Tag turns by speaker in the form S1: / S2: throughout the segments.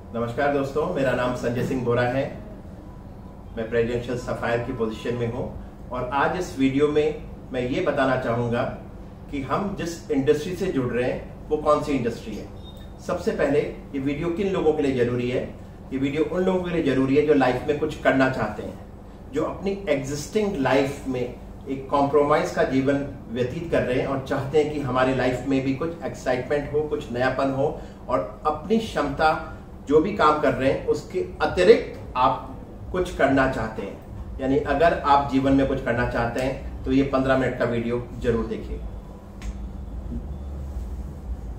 S1: नमस्कार दोस्तों, मेरा नाम संजय सिंह बोरा है। मैं प्रेसिडेंशियल सफायर की पोजीशन में हूं और आज इस वीडियो में मैं ये बताना चाहूँगा कि हम जिस इंडस्ट्री से जुड़ रहे हैं वो कौन सी इंडस्ट्री है। सबसे पहले ये वीडियो किन लोगों के लिए ज़रूरी है? ये वीडियो उन लोगों के लिए ज़रूरी है जो लाइफ में कुछ करना चाहते हैं, जो अपनी एग्जिस्टिंग लाइफ में एक कॉम्प्रोमाइज़ का जीवन व्यतीत कर रहे हैं और चाहते हैं कि हमारी लाइफ में भी कुछ एक्साइटमेंट हो, कुछ नयापन हो और अपनी क्षमता जो भी काम कर रहे हैं उसके अतिरिक्त आप कुछ करना चाहते हैं। यानी अगर आप जीवन में कुछ करना चाहते हैं तो ये 15 मिनट का वीडियो जरूर देखिए।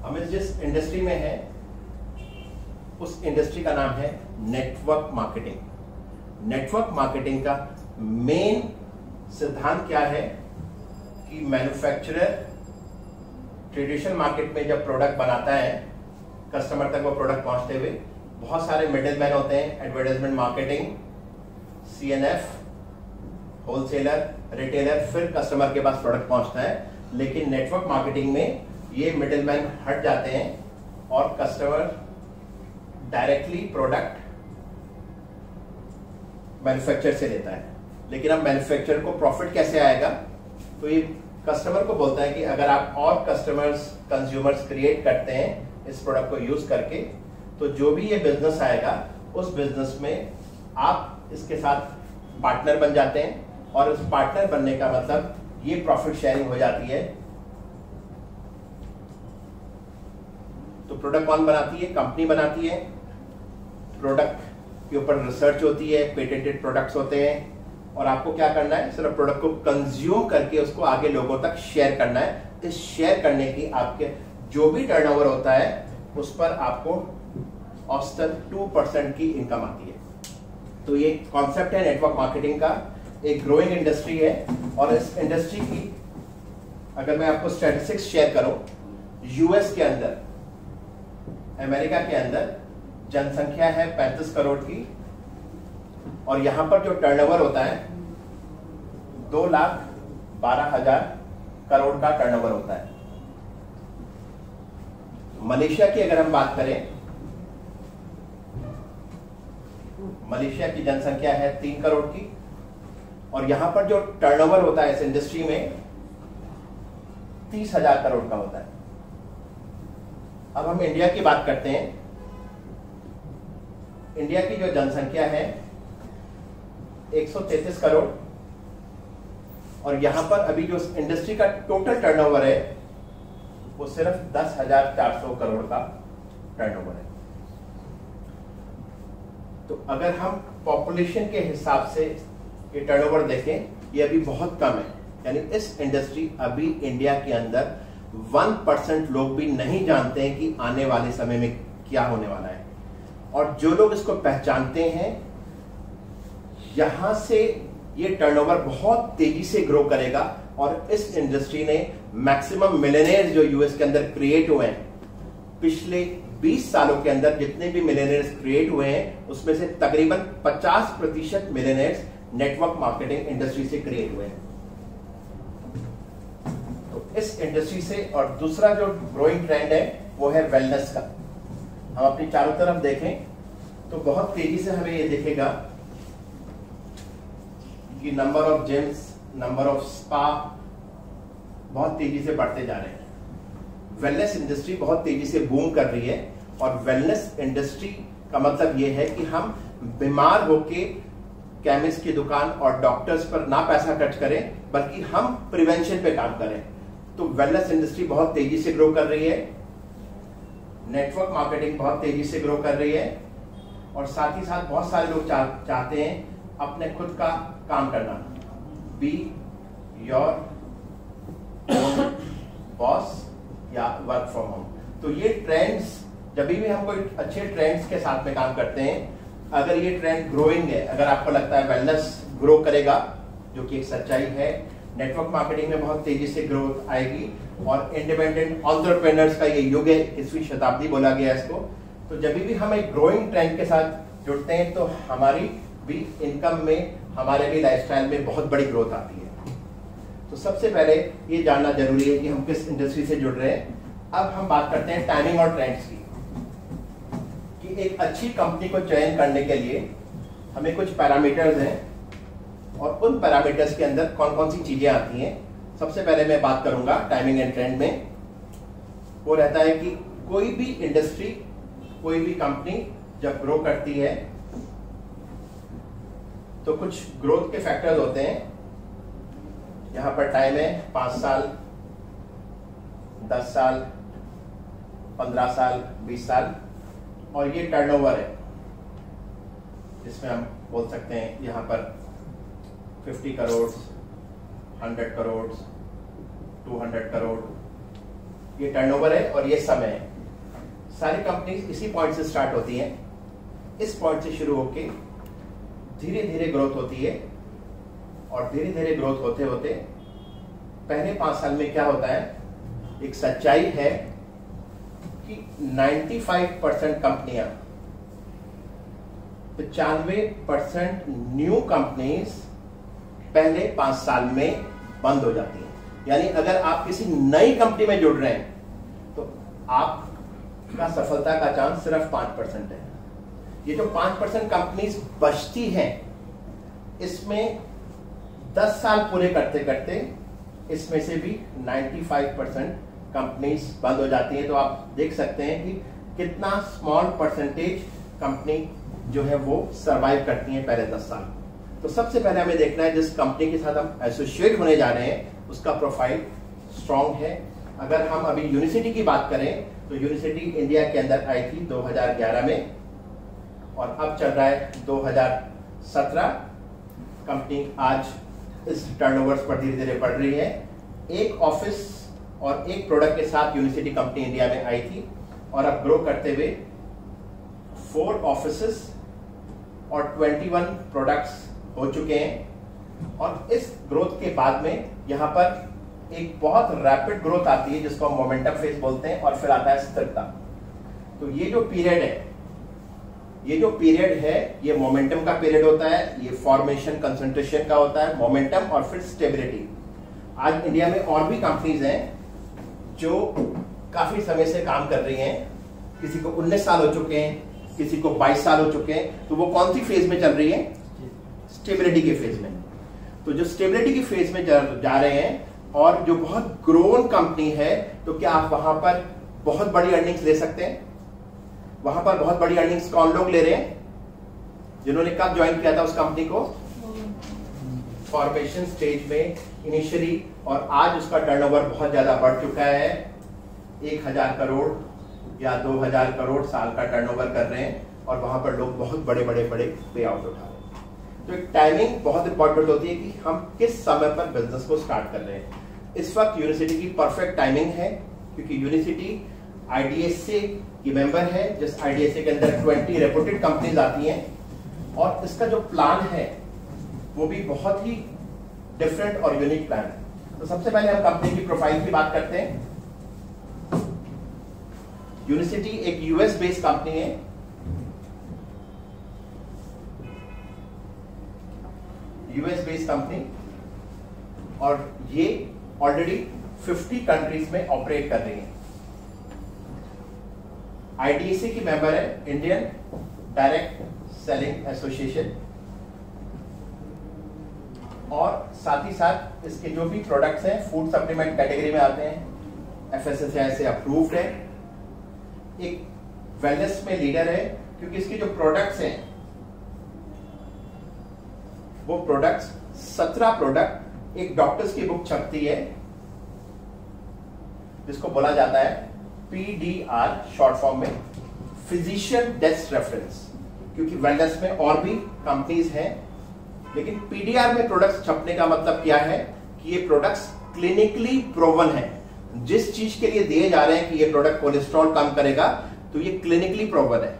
S1: हम जिस इंडस्ट्री में हैं उस इंडस्ट्री का नाम है नेटवर्क मार्केटिंग। नेटवर्क मार्केटिंग का मेन सिद्धांत क्या है कि मैन्युफैक्चरर ट्रेडिशनल मार्केट में जब प्रोडक्ट बनाता है कस्टमर तक वो प्रोडक्ट पहुंचते हुए बहुत सारे मिडिलमैन होते हैं, advertisement marketing, CNF, wholesaler, retailer, फिर कस्टमर के पास प्रोडक्ट पहुंचता है। लेकिन नेटवर्क मार्केटिंग में ये मिडिलमैन हट जाते हैं और कस्टमर डायरेक्टली प्रोडक्ट मैन्युफैक्चरर से लेता है। लेकिन अब मैन्युफैक्चरर को प्रॉफिट कैसे आएगा? तो ये कस्टमर को बोलता है कि अगर आप और कस्टमर्स, कंज्यूमर्स क्रिएट करते हैं इस प्रोडक्ट को यूज करके, तो जो भी ये बिजनेस आएगा उस बिजनेस में आप इसके साथ पार्टनर बन जाते हैं और उस पार्टनर बनने का मतलब ये प्रॉफिट शेयरिंग हो जाती है। तो प्रोडक्ट कौन बनाती है? कंपनी बनाती है। प्रोडक्ट के ऊपर रिसर्च होती है, पेटेंटेड प्रोडक्ट्स होते हैं और आपको क्या करना है? सिर्फ प्रोडक्ट को कंज्यूम करके उसको आगे लोगों तक शेयर करना है। इस शेयर करने की आपके जो भी टर्नओवर होता है उस पर आपको औसतन 2% की इनकम आती है। तो ये कॉन्सेप्ट है नेटवर्क मार्केटिंग का। एक ग्रोइंग इंडस्ट्री है और इस इंडस्ट्री की अगर मैं आपको स्टैटिस्टिक्स शेयर करूं, यूएस के अंदर, अमेरिका के अंदर जनसंख्या है 35 करोड़ की और यहां पर जो टर्नओवर होता है 2,12,000 करोड़ का टर्नओवर होता है। मलेशिया की अगर हम बात करें, मलेशिया की जनसंख्या है 3 करोड़ की और यहां पर जो टर्नओवर होता है इस इंडस्ट्री में 30,000 करोड़ का होता है। अब हम इंडिया की बात करते हैं। इंडिया की जो जनसंख्या है 133 करोड़ और यहां पर अभी जो इंडस्ट्री का टोटल टर्नओवर है वो सिर्फ 10,400 करोड़ का टर्नओवर है। तो अगर हम पॉपुलेशन के हिसाब से ये टर्नओवर देखें, ये अभी बहुत कम है। यानी इस इंडस्ट्री अभी इंडिया के अंदर 1% लोग भी नहीं जानते हैं कि आने वाले समय में क्या होने वाला है। और जो लोग इसको पहचानते हैं, यहां से ये टर्नओवर बहुत तेजी से ग्रो करेगा और इस इंडस्ट्री ने मैक्सिमम मिलियनेयर्स जो यूएस के अंदर क्रिएट हुए हैं, पिछले 20 सालों के अंदर जितने भी मिलियनेयर्स क्रिएट हुए हैं उसमें से तकरीबन 50% मिलियनेयर्स नेटवर्क मार्केटिंग इंडस्ट्री से क्रिएट हुए हैं। तो इस इंडस्ट्री से, और दूसरा जो ग्रोइंग ट्रेंड है वो है वेलनेस का। हम अपनी चारों तरफ देखें तो बहुत तेजी से हमें ये दिखेगा कि number of gyms, number of spa बहुत तेजी से बढ़ते जा रहे हैं। वेलनेस इंडस्ट्री बहुत तेजी से बूम कर रही है और वेलनेस इंडस्ट्री का मतलब यह है कि हम बीमार होके केमिस्ट की दुकान और डॉक्टर्स पर ना पैसा खर्च करें बल्कि हम प्रिवेंशन पे काम करें। तो वेलनेस इंडस्ट्री बहुत तेजी से ग्रो कर रही है, नेटवर्क मार्केटिंग बहुत तेजी से ग्रो कर रही है और साथ ही साथ बहुत सारे लोग चाहते हैं अपने खुद का काम करना, बी योर बॉस या वर्क फ्रॉम होम। तो ये ट्रेंड्स, जब भी हम कोई अच्छे ट्रेंड्स के साथ में काम करते हैं, अगर ये ट्रेंड ग्रोइंग है, अगर आपको लगता है वेलनेस ग्रो करेगा, जो कि एक सच्चाई है, नेटवर्क मार्केटिंग में बहुत तेजी से ग्रोथ आएगी और इंडिपेंडेंट एंटरप्रेन्योर्स का ये युग है, 21वीं शताब्दी बोला गया इसको। तो जब भी हम एक ग्रोइंग ट्रेंड के साथ जुड़ते हैं तो हमारी भी इनकम में, हमारे भी लाइफस्टाइल में बहुत बड़ी ग्रोथ आती है। तो सबसे पहले ये जानना जरूरी है कि हम किस इंडस्ट्री से जुड़ रहे हैं। अब हम बात करते हैं टाइमिंग और ट्रेंड्स की, कि एक अच्छी कंपनी को चयन करने के लिए हमें कुछ पैरामीटर्स हैं और उन पैरामीटर्स के अंदर कौन कौन सी चीजें आती हैं। सबसे पहले मैं बात करूंगा टाइमिंग एंड ट्रेंड में। वो रहता है कि कोई भी इंडस्ट्री, कोई भी कंपनी जब ग्रो करती है तो कुछ ग्रोथ के फैक्टर्स होते हैं। यहां पर टाइम है 5 साल, 10 साल, 15 साल, 20 साल, और ये टर्नओवर है जिसमें हम बोल सकते हैं यहां पर 50 करोड़, 100 करोड़, 200 करोड़, ये टर्नओवर है और ये समय है। सारी कंपनीज इसी पॉइंट से स्टार्ट होती हैं। इस पॉइंट से शुरू होके धीरे धीरे ग्रोथ होती है और धीरे धीरे ग्रोथ होते होते पहले 5 साल में क्या होता है, एक सच्चाई है कि 95% कंपनियां, 95% न्यू कंपनीज पहले 5 साल में बंद हो जाती हैं। यानी अगर आप किसी नई कंपनी में जुड़ रहे हैं तो आपका सफलता का चांस सिर्फ 5% है। ये जो 5% कंपनीज बचती हैं, इसमें 10 साल पूरे करते करते इसमें से भी 95% कंपनीज बंद हो जाती हैं। तो आप देख सकते हैं कि कितना स्मॉल परसेंटेज कंपनी जो है वो सरवाइव करती हैं पहले 10 साल। तो सबसे पहले हमें देखना है जिस कंपनी के साथ हम एसोसिएट होने जा रहे हैं उसका प्रोफाइल स्ट्रॉन्ग है। अगर हम अभी यूनिसिटी की बात करें तो यूनिसिटी इंडिया के अंदर आई थी 2011 में और अब चल रहा है 2017। कंपनी आज इस टर्नओवर्स पर धीरे धीरे बढ़ रही है। एक ऑफिस और एक प्रोडक्ट के साथ यूनिसिटी कंपनी इंडिया में आई थी और अब ग्रो करते हुए 4 ऑफिसेस और 21 प्रोडक्ट्स हो चुके हैं। और इस ग्रोथ के बाद में यहाँ पर एक बहुत रैपिड ग्रोथ आती है जिसको हम मोमेंटम फेज बोलते हैं और फिर आता है स्थिरता। तो ये जो पीरियड है, ये मोमेंटम का पीरियड होता है, ये फॉर्मेशन कंसंट्रेशन का होता है, मोमेंटम और फिर स्टेबिलिटी। आज इंडिया में और भी कंपनीज हैं जो काफी समय से काम कर रही हैं। किसी को 19 साल हो चुके हैं, किसी को 22 साल हो चुके हैं। तो वो कौन सी फेज में चल रही है? स्टेबिलिटी के फेज में। तो जो स्टेबिलिटी की फेज में जा रहे हैं और जो बहुत ग्रोन कंपनी है, तो क्या आप वहां पर बहुत बड़ी अर्निंग्स ले सकते हैं? वहां पर बहुत बड़ी अर्निंग्स कौन लोग ले रहे हैं? जिन्होंने कब ज्वाइन किया था उस कंपनी को? फॉर्मेशन स्टेज में इनिशियली, और आज उसका टर्नओवर बहुत ज्यादा बढ़ चुका है। 1000 करोड़ या 2000 करोड़ साल का टर्नओवर कर रहे हैं और वहां पर लोग बहुत बड़े पे आउट उठा रहे हैं। तो एक टाइमिंग बहुत इंपॉर्टेंट होती है कि हम किस समय पर बिजनेस को स्टार्ट कर रहे हैं। इस वक्त यूनिसिटी की परफेक्ट टाइमिंग है क्योंकि यूनिसिटी IDSA की मेंबर है, जिस IDSA के अंदर 20 रेपुटेड कंपनीज आती हैं और इसका जो प्लान है वो भी बहुत ही डिफरेंट और यूनिक प्लान है। तो सबसे पहले हम कंपनी की प्रोफाइल की बात करते हैं। यूनिसिटी एक US बेस्ड कंपनी है। US बेस्ड कंपनी, और ये ऑलरेडी 50 कंट्रीज में ऑपरेट कर रही है। IDSA की मेंबर है, इंडियन डायरेक्ट सेलिंग एसोसिएशन, और साथ ही साथ इसके जो भी प्रोडक्ट्स हैं फूड सप्लीमेंट कैटेगरी में आते हैं, FSSAI से अप्रूव्ड है। एक वेलनेस में लीडर है क्योंकि इसके जो प्रोडक्ट्स हैं वो प्रोडक्ट्स 17 प्रोडक्ट, एक डॉक्टर्स की बुक छपती है जिसको बोला जाता है PDR शॉर्ट फॉर्म में, फिजिशियन डेस्क रेफरेंस। क्योंकि वेलनेस में और भी कंपनीज हैं, लेकिन PDR में प्रोडक्ट्स छपने का मतलब क्या है कि ये प्रोडक्ट्स क्लिनिकली प्रूवन है। जिस चीज के लिए दिए जा रहे हैं कि ये प्रोडक्ट कोलेस्ट्रॉल कम करेगा, तो ये क्लिनिकली प्रूवन है।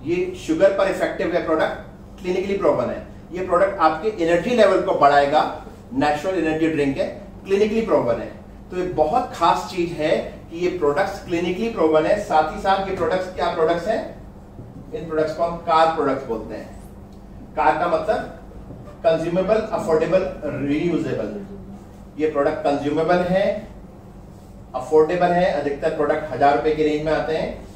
S1: ये शुगर पर इफेक्टिव है प्रोडक्ट, क्लिनिकली प्रूवन है। ये प्रोडक्ट आपके एनर्जी लेवल को बढ़ाएगा, नेचुरल एनर्जी ड्रिंक है, क्लिनिकली प्रूवन है। तो ये बहुत खास चीज है कि ये प्रोडक्ट्स क्लिनिकली प्रूवन है। साथ ही साथ ये प्रोडक्ट्स क्या प्रोडक्ट्स हैं? इन प्रोडक्ट्स को हम कार प्रोडक्ट्स बोलते हैं। कार का मतलब कंज्यूमेबल, अफोर्डेबल, रीयूजेबल। ये प्रोडक्ट कंज्यूमेबल है, अफोर्डेबल है, अधिकतर प्रोडक्ट 1000 रुपए की रेंज में आते हैं,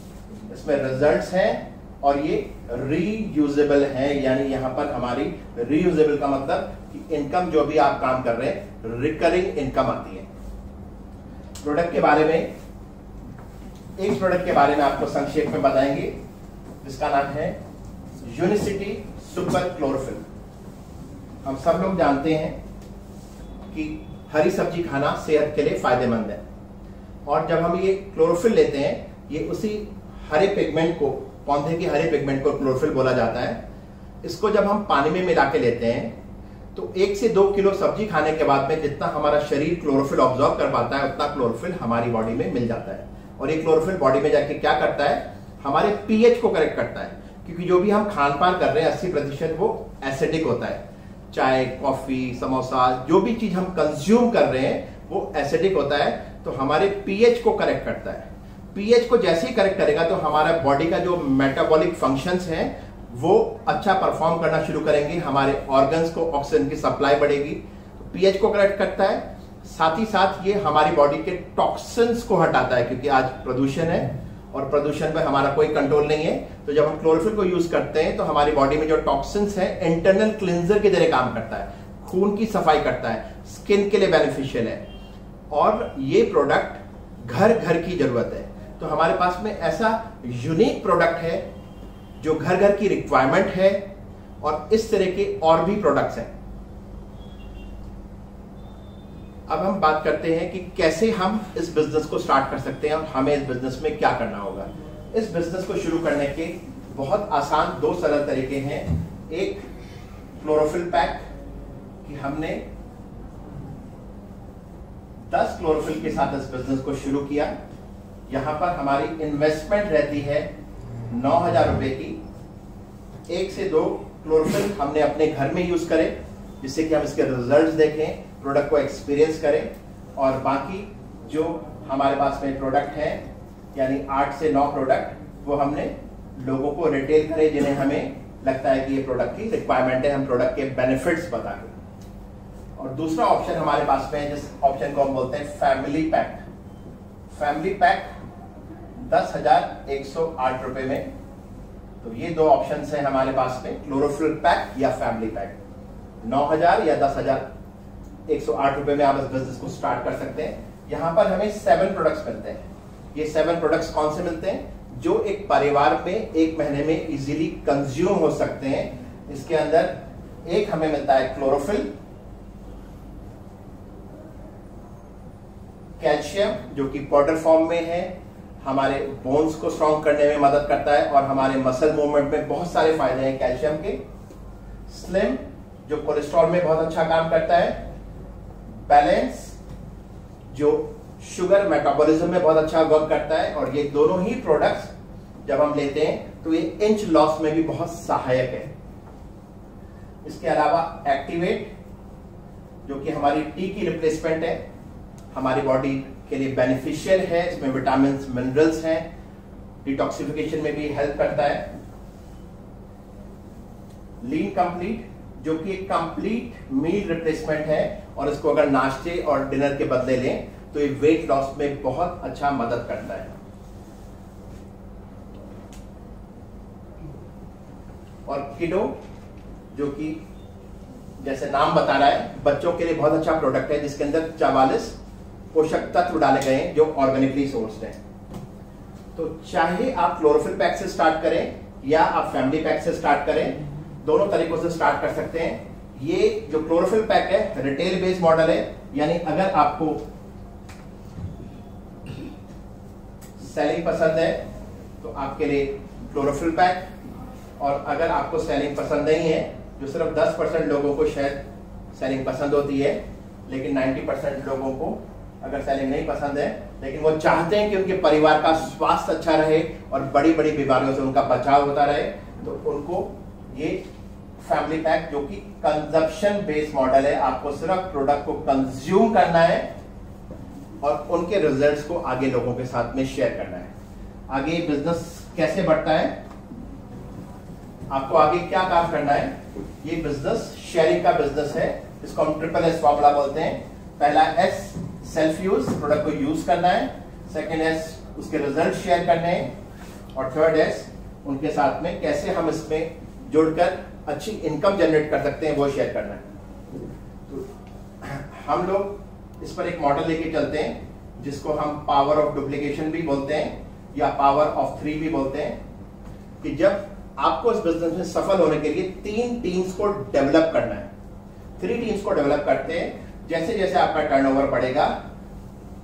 S1: इसमें रिजल्ट्स हैं और ये रीयूजेबल है, यानी यहां पर हमारी रीयूजेबल का मतलब कि इनकम जो भी आप काम कर रहे हैं रिकरिंग इनकम आती है। प्रोडक्ट के बारे में, एक प्रोडक्ट के बारे में आपको संक्षेप में बताएंगे जिसका नाम है यूनिसिटी सुपर क्लोरोफिल। हम सब लोग जानते हैं कि हरी सब्जी खाना सेहत के लिए फायदेमंद है, और जब हम ये क्लोरोफिल लेते हैं, ये उसी हरे पिगमेंट को, पौधे के हरे पिगमेंट को क्लोरोफिल बोला जाता है। इसको जब हम पानी में मिला के लेते हैं तो 1 से 2 किलो सब्जी खाने के बाद में जितना हमारा शरीर क्लोरोफिल ऑब्जॉर्व कर पाता है उतना क्लोरोफिल हमारी बॉडी में मिल जाता है। और ये क्लोरोफिल बॉडी में जाके क्या करता है, हमारे पीएच को करेक्ट करता है, क्योंकि जो भी हम खान पान कर रहे हैं 80% वो एसिडिक होता है। चाय, कॉफी, समोसा, जो भी चीज हम कंज्यूम कर रहे हैं वो एसिडिक होता है, तो हमारे पीएच को करेक्ट करता है। पीएच को जैसे ही करेक्ट करेगा तो हमारा बॉडी का जो मेटाबॉलिक फंक्शंस हैं वो अच्छा परफॉर्म करना शुरू करेंगे, हमारे ऑर्गन्स को ऑक्सीजन की सप्लाई बढ़ेगी। तो पीएच को करेक्ट करता है, साथ ही साथ ये हमारी बॉडी के टॉक्सिन्स को हटाता है, क्योंकि आज प्रदूषण है और प्रदूषण पे हमारा कोई कंट्रोल नहीं है। तो जब हम क्लोरोफिल को यूज करते हैं तो हमारी बॉडी में जो टॉक्सिन्स है इंटरनल क्लिंजर की तरह काम करता है, खून की सफाई करता है, स्किन के लिए बेनिफिशियल है। और ये प्रोडक्ट घर घर की जरूरत है, तो हमारे पास में ऐसा यूनिक प्रोडक्ट है जो घर घर की रिक्वायरमेंट है, और इस तरह के और भी प्रोडक्ट्स हैं। अब हम बात करते हैं कि कैसे हम इस बिजनेस को स्टार्ट कर सकते हैं और हमें इस बिजनेस में क्या करना होगा। इस बिजनेस को शुरू करने के बहुत आसान 2 सरल तरीके हैं। एक, क्लोरोफिल पैक, कि हमने 10 क्लोरोफिल के साथ इस बिजनेस को शुरू किया। यहां पर हमारी इन्वेस्टमेंट रहती है 9,000 रुपए की। 1 से 2 क्लोरोफिल हमने अपने घर में यूज करें, जिससे कि हम इसके रिजल्ट्स देखें, प्रोडक्ट को एक्सपीरियंस करें, और बाकी जो हमारे पास में प्रोडक्ट है यानी 8 से 9 प्रोडक्ट वो हमने लोगों को रिटेल करें जिन्हें हमें लगता है कि ये प्रोडक्ट की रिक्वायरमेंट है, हम प्रोडक्ट के बेनिफिट्स बता दें। और दूसरा ऑप्शन हमारे पास में है, जिस ऑप्शन को हम बोलते हैं फैमिली पैक। फैमिली पैक 10,108 रुपए में। तो ये 2 ऑप्शंस हैं हमारे पास में, क्लोरोफिल पैक या फैमिली पैक। 9,000 या 10,108 रुपए में आप इस बिजनेस को स्टार्ट कर सकते हैं। यहां पर हमें 7 प्रोडक्ट्स मिलते हैं। ये 7 प्रोडक्ट्स कौन से मिलते हैं, जो एक परिवार में 1 महीने में इजीली कंज्यूम हो सकते हैं। इसके अंदर एक हमें मिलता है क्लोरोफिल, कैल्शियम जो कि पाउडर फॉर्म में है, हमारे बोन्स को स्ट्रॉन्ग करने में मदद करता है और हमारे मसल मूवमेंट में बहुत सारे फायदे हैं कैल्शियम के। स्लिम जो कोलेस्ट्रॉल में बहुत अच्छा काम करता है। बैलेंस जो शुगर मेटाबॉलिज्म में बहुत अच्छा वर्क करता है। और ये दोनों ही प्रोडक्ट्स जब हम लेते हैं तो ये इंच लॉस में भी बहुत सहायक है। इसके अलावा एक्टिवेट जो कि हमारी टी की रिप्लेसमेंट है, हमारी बॉडी के लिए बेनिफिशियल है। इसमें विटामिन मिनरल्स हैं, डिटॉक्सिफिकेशन में भी हेल्प करता है। लीन कंप्लीट जो कि एक कंप्लीट मील रिप्लेसमेंट है, और इसको अगर नाश्ते और डिनर के बदले लें तो ये वेट लॉस में बहुत अच्छा मदद करता है। और किडो जो कि जैसे नाम बता रहा है बच्चों के लिए बहुत अच्छा प्रोडक्ट है, जिसके अंदर 44 पोषक तत्व डाले गए हैं जो ऑर्गेनिकली सोर्स्ड हैं। तो चाहे आप क्लोरोफिल पैक से स्टार्ट करें या आप फैमिली पैक से स्टार्ट करें, दोनों तरीकों से स्टार्ट कर सकते हैं। ये जो क्लोरोफिल पैक है रिटेल बेस्ड मॉडल है, यानी अगर आपको सेलिंग पसंद है तो आपके लिए क्लोरोफिल पैक, और अगर आपको सेलिंग पसंद नहीं है, जो सिर्फ 10% लोगों को शायद सेलिंग पसंद होती है, लेकिन 90% लोगों को अगर सेलिंग नहीं पसंद है, लेकिन वो चाहते हैं कि उनके परिवार का स्वास्थ्य अच्छा रहे और बड़ी बड़ी बीमारियों से उनका बचाव होता रहे, तो उनको ये फैमिली पैक जो कि कंजप्शन बेस्ड मॉडल है, आपको सिर्फ प्रोडक्ट को कंज्यूम करना है और उनके रिजल्ट्स को आगे लोगों के साथ में शेयर करना है। आगे बिजनेस कैसे बढ़ता है, आपको आगे क्या काम करना है। ये बिजनेस शेयरिंग का बिजनेस है, इसको हम SSS फॉर्मूला बोलते हैं। पहला S सेल्फ यूज, प्रोडक्ट को यूज करना है। सेकंड S उसके रिजल्ट शेयर करने हैं, और थर्ड S उनके साथ में कैसे हम इसमें जुड़कर अच्छी इनकम जनरेट कर सकते हैं वो शेयर करना है। तो हम लोग इस पर एक मॉडल लेके चलते हैं जिसको हम पावर ऑफ डुप्लीकेशन भी बोलते हैं या पावर ऑफ 3 भी बोलते हैं, कि जब आपको इस बिजनेस में सफल होने के लिए 3 टीम्स को डेवलप करना है। 3 टीम्स को डेवलप करते हैं, जैसे जैसे आपका टर्नओवर बढ़ेगा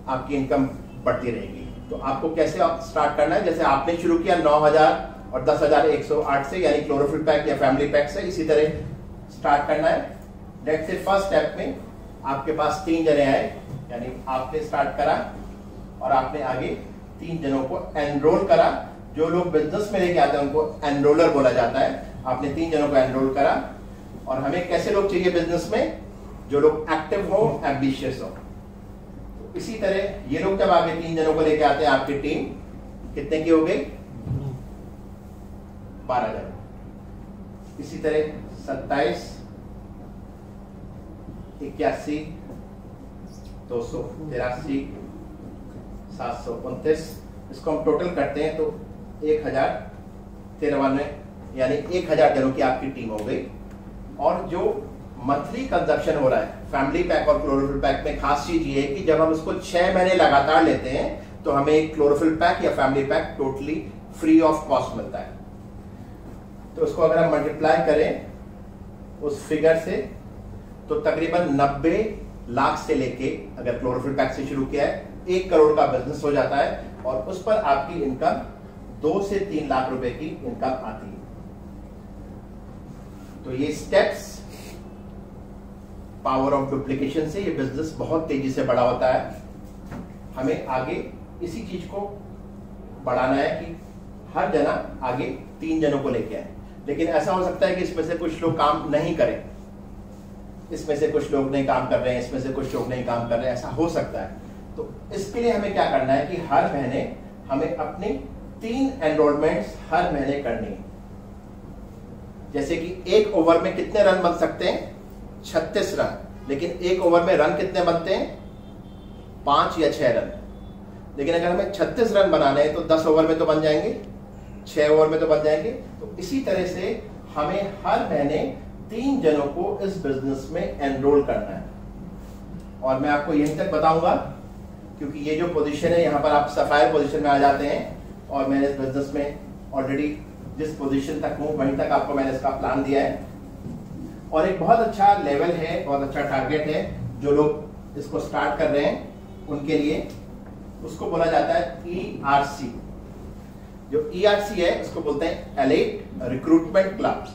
S1: आपकी इनकम बढ़ती रहेगी। तो आपको कैसे स्टार्ट करना है, जैसे आपने शुरू किया 9,000 और 10,108 से, यानी क्लोरोफिल पैक या फैमिली पैक से, इसी तरह स्टार्ट करना है। लेट्स से फर्स्ट स्टेप में आपके पास 3 जने आए, यानी आपने स्टार्ट करा और आपने आगे 3 जनों को एनरोल करा। जो लोग बिजनेस में लेके आते हैं उनको एनरोलर बोला जाता है। आपने 3 जनों को एनरोल करा। और हमें कैसे लोग चाहिए बिजनेस में, जो लोग एक्टिव हो, एम्बिशियस हो। तो इसी तरह ये लोग जब आगे 3 जनों को लेके आते हैं, आपकी टीम कितने की हो गई, 12 जन। इसी तरह 27, 81, 283, 729, इसको हम टोटल करते हैं तो 1093, यानी 1000 जनों की आपकी टीम हो गई। और जो मंथली कंजप्शन हो रहा है फैमिली पैक और क्लोरोफिल पैक में, खास चीज ये है कि जब हम इसको 6 महीने लगातार लेते हैं तो हमें एक क्लोरोफिल पैक या family pack totally free of cost मिलता है। तो उसको अगर हम मल्टीप्लाई करें उस फिगर से, तो तकरीबन 90 लाख से लेके, अगर क्लोरोफिल पैक से शुरू किया है, 1 करोड़ का बिजनेस हो जाता है। और उस पर आपकी इनकम 2 से 3 लाख रुपए की इनकम आती है। तो ये स्टेप्स पावर ऑफ डुप्लीकेशन से ये बिजनेस बहुत तेजी से बड़ा होता है। हमें आगे इसी चीज को बढ़ाना है कि हर जना आगे 3 जनों को लेके आए। लेकिन ऐसा हो सकता है कि इसमें से कुछ लोग काम नहीं करें, इसमें से कुछ लोग नहीं काम कर रहे हैं, इसमें से कुछ लोग नहीं काम कर रहे हैं, ऐसा हो सकता है। तो इसके लिए हमें क्या करना है कि हर महीने हमें अपनी 3 एनरोलमेंट्स हर महीने करनी है। जैसे कि 1 ओवर में कितने रन बन सकते हैं, 36 रन। लेकिन 1 ओवर में रन कितने बनते हैं, 5 या 6 रन। लेकिन अगर हमें 36 रन बनाने हैं तो 10 ओवर में तो बन जाएंगे, 6 ओवर में तो बन जाएंगे। तो इसी तरह से हमें हर महीने 3 जनों को इस बिजनेस में एनरोल करना है। और मैं आपको यहीं तक बताऊंगा, क्योंकि ये जो पोजीशन है, यहाँ पर आप सफायर पोजीशन में आ जाते हैं। और मैंने इस बिजनेस में ऑलरेडी जिस पोजीशन तक हूँ वहीं तक आपको मैंने इसका प्लान दिया है। और एक बहुत अच्छा लेवल है, बहुत अच्छा टारगेट है जो लोग इसको स्टार्ट कर रहे हैं उनके लिए। उसको बोला जाता है ERC। जो ERC है उसको बोलते हैं एलीट रिक्रूटमेंट क्लब।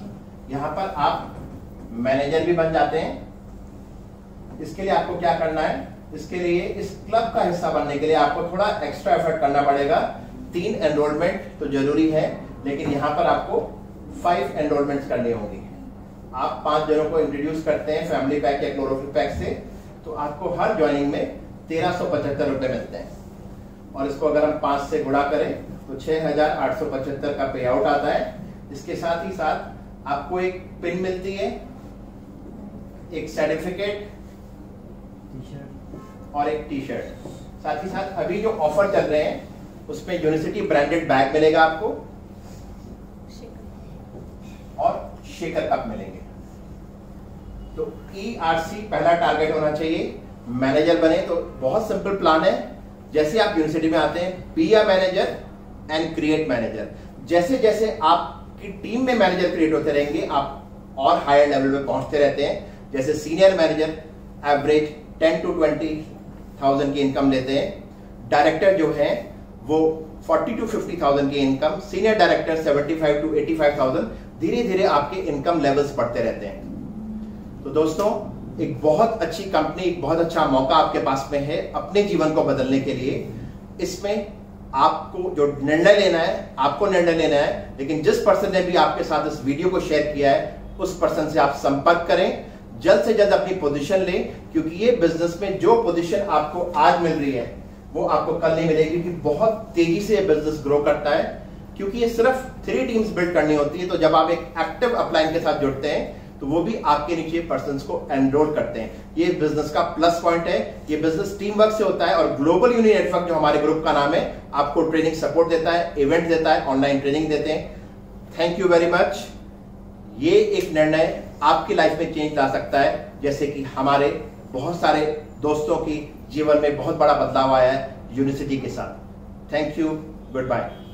S1: यहाँ पर आप मैनेजर भी बन जाते हैं। इसके लिए आपको क्या करना है, इसके लिए इस क्लब का हिस्सा बनने के लिए आपको थोड़ा एक्स्ट्रा एफर्ट करना पड़ेगा। 3 एनरोलमेंट तो जरूरी है, लेकिन यहाँ पर आपको 5 एनरोलमेंट करनी होंगी। आप 5 जनों को इंट्रोड्यूस करते हैं फैमिली पैक या क्लोरोफिल पैक से, तो आपको हर ज्वाइनिंग में 1375 रुपए मिलते हैं। और इसको अगर हम 5 से गुणा करें तो 6,875 का पे आउट आता है। इसके साथ ही साथ आपको एक पिन मिलती है, एक सर्टिफिकेट और एक टी-शर्ट। साथ ही साथ अभी जो ऑफर चल रहे हैं उसमें यूनिवर्सिटी ब्रांडेड बैग मिलेगा आपको और शेकर कप मिलेंगे। तो ERC पहला टारगेट होना चाहिए। मैनेजर बने तो बहुत सिंपल प्लान है। जैसे आप यूनिवर्सिटी में आते हैं, be a manager and create manager. जैसे जैसे आपकी टीम में मैनेजर क्रिएट होते रहेंगे, आप और हायर लेवल पे पहुंचते रहते हैं। जैसे सीनियर मैनेजर एवरेज 10 to 20,000 की इनकम लेते हैं। डायरेक्टर जो है वो 40 to 50,000 की इनकम, सीनियर डायरेक्टर 75 to 85,000। धीरे धीरे आपके इनकम लेवल्स बढ़ते रहते हैं। तो दोस्तों, एक बहुत अच्छी कंपनी, एक बहुत अच्छा मौका आपके पास में है अपने जीवन को बदलने के लिए। इसमें आपको जो निर्णय लेना है, आपको निर्णय लेना है। लेकिन जिस पर्सन ने भी आपके साथ इस वीडियो को शेयर किया है, उस पर्सन से आप संपर्क करें, जल्द से जल्द अपनी पोजीशन लें। क्योंकि ये बिजनेस में जो पोजीशन आपको आज मिल रही है वो आपको कल नहीं मिलेगी, क्योंकि बहुत तेजी से बिजनेस ग्रो करता है। क्योंकि ये सिर्फ 3 टीम्स बिल्ड करनी होती है। तो जब आप एक एक्टिव अपलाइन के साथ जुड़ते हैं तो वो भी आपके नीचे पर्सन्स को एनरोल करते हैं। ये बिजनेस का प्लस पॉइंट है। ये बिजनेस टीम वर्क से होता है। और ग्लोबल यूनियन नेटवर्क जो हमारे ग्रुप का नाम है, आपको ट्रेनिंग सपोर्ट देता है, इवेंट देता है, ऑनलाइन ट्रेनिंग देते हैं। Thank you very much. ये एक निर्णय आपकी लाइफ में चेंज ला सकता है, जैसे कि हमारे बहुत सारे दोस्तों की जीवन में बहुत बड़ा बदलाव आया है यूनिवर्सिटी के साथ। Thank you, good bye.